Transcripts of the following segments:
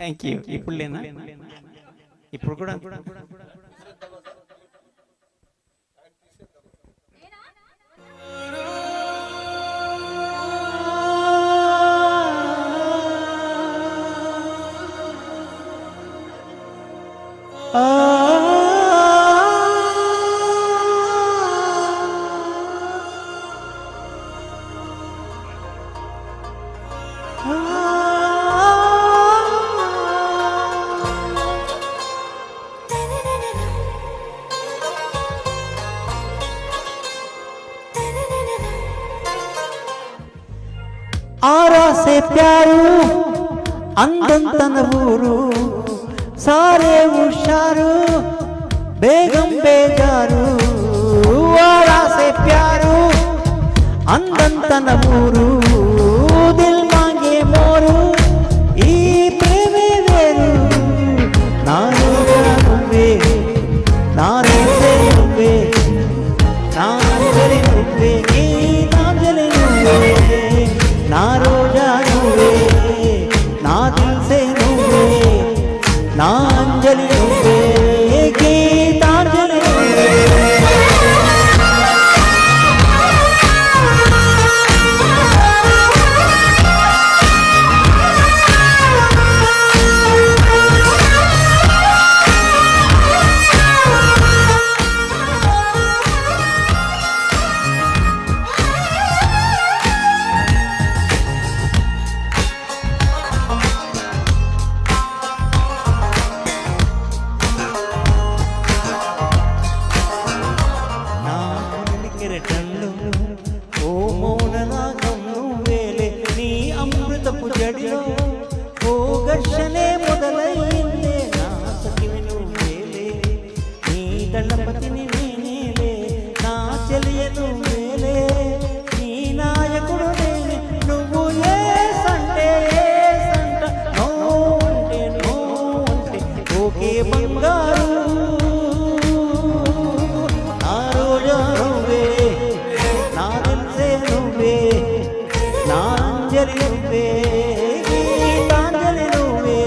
Thank you. ఇప్పుడు లేనా? ఇప్పుడు కూడా आरा से प्यारू अंदन तन ऊरू सारे हुशारू बेगम बेजारू आरा से प्यारू अंदन तन ऊरू दिल मांगे मोरू ई प्रेमे वेरू नारू नुव्वे नारे से नुव्वे नांजलि नुव्वे ई नांजलि नुव्वे ना रोजा नुव्वे ना दिल से नुव्वे ना अंजलि नुव्वे गीतांजलि नुव्वे ओ मौन रागम नुव्वेले नी अमृतपु जडिलो ओ ఘర్షణే మొదలైందే నా సఖివి నువ్వేలే నీ దళపతిని నేనేలే నా చెలియ నువ్వేలే నీ నాయకుడు నేనే నువ్వు ఏ సంటే నో అంటే నో అంటే ఓకే బంగారు నా రోజా నువ్వే నా దిల్ సే నువ్వే నా అంజలి నువ్వే గీతాంజలి నువ్వే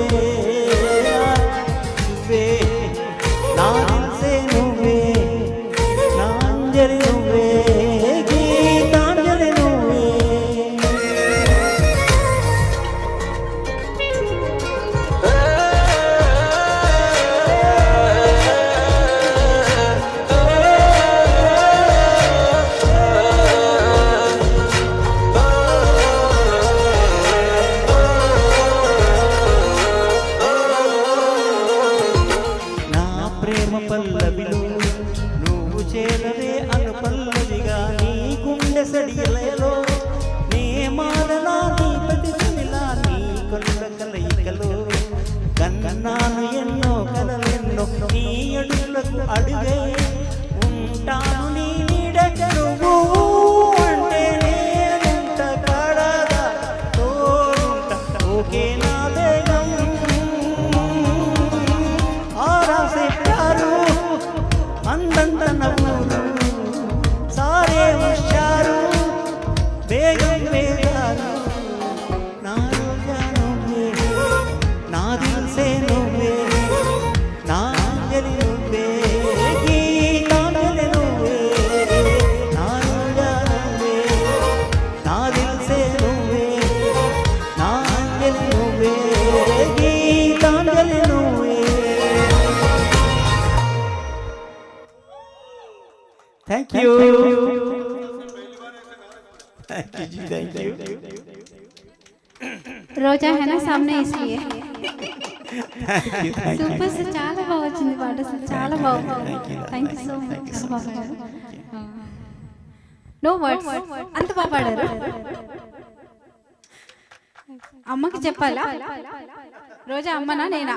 నువ్వే నా దిల్ సే నువ్వే నా అంజలి నువ్వే గీతాంజలి నువ్వే ప్రేమ పల్లవిలో నువ్వు చేరవే అను పల్లవిగా నీ గుండె సడియలలో నే మాడలా నీ ప్రతిలా నీ కొండ కలయికలో కన్నాను ఎన్నో కలలెన్నో నీ అడుగులకు అడుగే ఉంటాను నీ నీడ నువ్వు అంటే నేనుంట కాడదా తోడుంట ఓకే నా బేగం आरा से प्यारू अंदन तन ऊरू सारे हुशारू बेगम बेजारू ना रोजा नुव्वे ना दिल से नुव्वे ना अंजलि नुव्वे गीतांजलि नुव्वे ना रोजा नुव्वे ना दिल से नुव्वे ना Anjali नुव्वे Geetanjali नुव्वे Thank you. Thank you ji, thank you. रोजा है ना सामने इसलिए Thank you. సూపర్ సార్ చాలా బాగా వచ్చింది పాట సార్ చాలా బాగుంది thank you so much no words అంత బాగా పాడారు అమ్మకి చెప్పాలా రోజా అమ్మనా నేనా